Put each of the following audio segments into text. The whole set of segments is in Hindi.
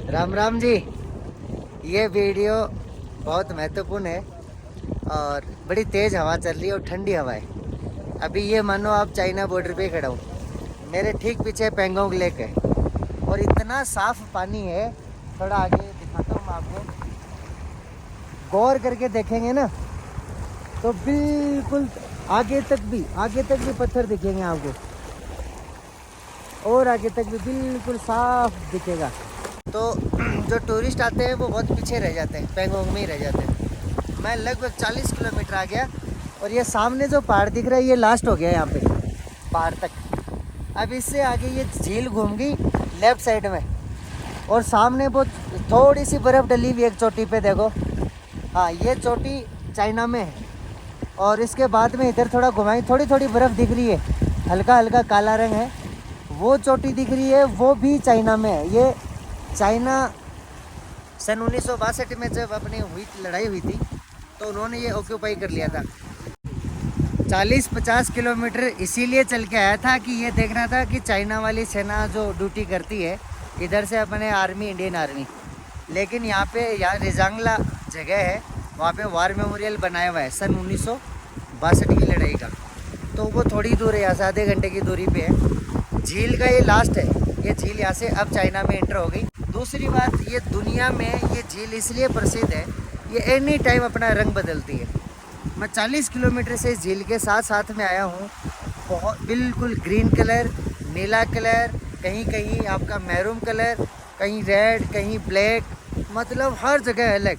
राम राम जी। ये वीडियो बहुत महत्वपूर्ण है और बड़ी तेज़ हवा चल रही है और ठंडी हवा है। अभी ये मानो आप चाइना बॉर्डर पे खड़ा हूँ। मेरे ठीक पीछे पेंगोंग लेक है और इतना साफ पानी है। थोड़ा आगे दिखाता हूँ मैं आपको। गौर करके देखेंगे ना तो बिल्कुल आगे तक भी पत्थर दिखेंगे आपको और आगे तक भी बिल्कुल साफ दिखेगा। तो जो टूरिस्ट आते हैं वो बहुत पीछे रह जाते हैं, पेंगोंग में ही रह जाते हैं। मैं लगभग 40 किलोमीटर आ गया और ये सामने जो पहाड़ दिख रहा है ये लास्ट हो गया यहाँ पे पहाड़ तक। अब इससे आगे ये झील घूम गई लेफ्ट साइड में और सामने वो थोड़ी सी बर्फ़ डली हुई एक चोटी पे देखो। हाँ, ये चोटी चाइना में है और इसके बाद में इधर थोड़ा घुमाई, थोड़ी थोड़ी बर्फ़ दिख रही है, हल्का हल्का काला रंग है। वो चोटी दिख रही है वो भी चाइना में है। ये चाइना सन 1962 में जब अपनी लड़ाई हुई थी तो उन्होंने ये ऑक्यूपाई कर लिया था। 40-50 किलोमीटर इसीलिए चल के आया था कि ये देखना था कि चाइना वाली सेना जो ड्यूटी करती है इधर से अपने आर्मी, इंडियन आर्मी। लेकिन यहाँ रिजांगला जगह है, वहाँ पे वार मेमोरियल बनाया हुआ है सन 1962 की लड़ाई का। तो वो थोड़ी दूर है, यहाँ से आधे घंटे की दूरी पे है। झील का ये लास्ट है। ये झील यहाँ से अब चाइना में एंटर हो गई। दूसरी बात, ये दुनिया में ये झील इसलिए प्रसिद्ध है, ये एनी टाइम अपना रंग बदलती है। मैं 40 किलोमीटर से इस झील के साथ में आया हूँ। बहुत बिल्कुल ग्रीन कलर, नीला कलर, कहीं कहीं आपका मैरून कलर, कहीं रेड, कहीं ब्लैक, मतलब हर जगह अलग।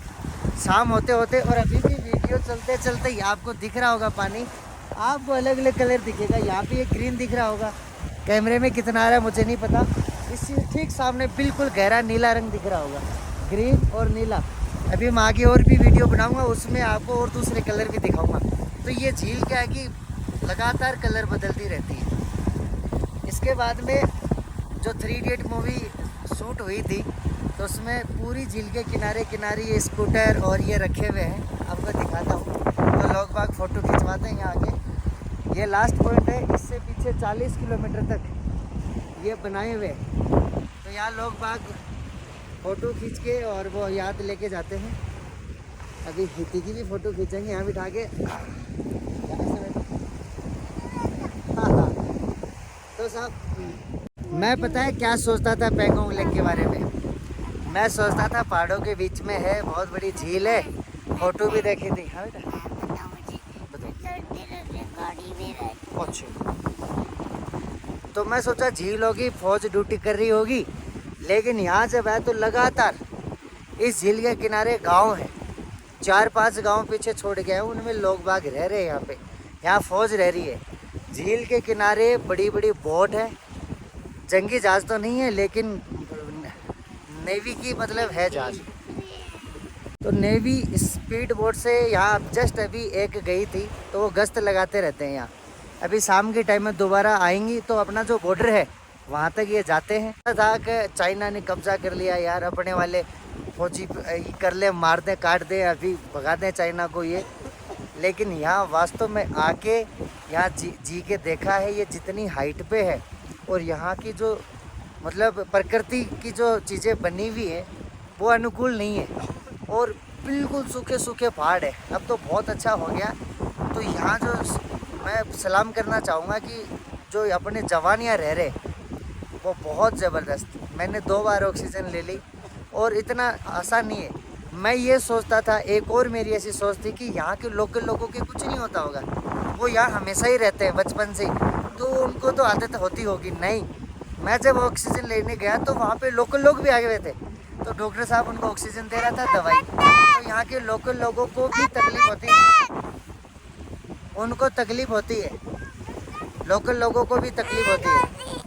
शाम होते होते और अभी भी वीडियो चलते चलते ही आपको दिख रहा होगा पानी, आपको अलग अलग कलर दिखेगा। यहाँ पे एक ग्रीन दिख रहा होगा, कैमरे में कितना आ रहा है मुझे नहीं पता। इसी ठीक सामने बिल्कुल गहरा नीला रंग दिख रहा होगा, ग्रीन और नीला। अभी मैं आगे और भी वीडियो बनाऊंगा, उसमें आपको और दूसरे कलर भी दिखाऊंगा। तो ये झील क्या है कि लगातार कलर बदलती रहती है। इसके बाद में जो 3 इडियट मूवी शूट हुई थी तो उसमें पूरी झील के किनारे किनारे ये स्कूटर और ये रखे हुए हैं, आपको दिखाता हूँ। तो लोग बाग फ़ोटो खिंचवाते हैं यहाँ आगे। ये लास्ट पॉइंट है, इससे पीछे 40 किलोमीटर तक ये बनाए हुए। तो यहाँ लोग बाग फ़ोटो खींच के और वो याद लेके जाते हैं। अभी हिती की भी फ़ोटो खींचेंगे यहाँ बिठा के। हाँ। तो साहब, मैं पता है क्या सोचता था पेंगोंग लेक के बारे में। मैं सोचता था पहाड़ों के बीच में है, बहुत बड़ी झील है, फ़ोटो भी देखी थी। हाँ बेटा, अच्छा। तो मैं सोचा झील होगी, फौज ड्यूटी कर रही होगी। लेकिन यहाँ जब है तो लगातार इस झील के किनारे गांव है, 4-5 गांव पीछे छोड़ गए हैं, उनमें लोग बाग रह रहे हैं यहाँ पे। यहाँ फौज रह रही है। झील के किनारे बड़ी बड़ी बोट है, जंगी जहाज तो नहीं है लेकिन नेवी की मतलब है जहाज। तो नेवी स्पीड बोट से यहाँ जस्ट अभी एक गई थी, तो वो गश्त लगाते रहते हैं यहाँ। अभी शाम के टाइम में दोबारा आएंगी तो अपना जो बॉर्डर है वहाँ तक ये जाते हैं। था कि चाइना ने कब्जा कर लिया यार, अपने वाले फौजी कर ले, मार दे, काट दे, अभी भगा दें चाइना को ये। लेकिन यहाँ वास्तव में आके यहाँ जी के देखा है, ये जितनी हाइट पे है और यहाँ की जो मतलब प्रकृति की जो चीज़ें बनी हुई है वो अनुकूल नहीं है और बिल्कुल सूखे सूखे पहाड़ है। अब तो बहुत अच्छा हो गया। तो यहाँ जो मैं सलाम करना चाहूँगा कि जो अपने जवान यहाँ रह रहे वो बहुत ज़बरदस्त। मैंने 2 बार ऑक्सीजन ले ली और इतना आसान नहीं है। मैं ये सोचता था, एक और मेरी ऐसी सोच थी कि यहाँ के लोकल लोगों के कुछ नहीं होता होगा, वो यहाँ हमेशा ही रहते हैं बचपन से, तो उनको तो आदत होती होगी। नहीं, मैं जब ऑक्सीजन लेने गया तो वहाँ पे लोकल लोग भी आगे हुए थे, तो डॉक्टर साहब उनको ऑक्सीजन दे रहा था, दवाई। तो यहाँ के लोकल लोगों को भी तकलीफ होती है, उनको तकलीफ होती है, लोकल लोगों को भी तकलीफ होती है।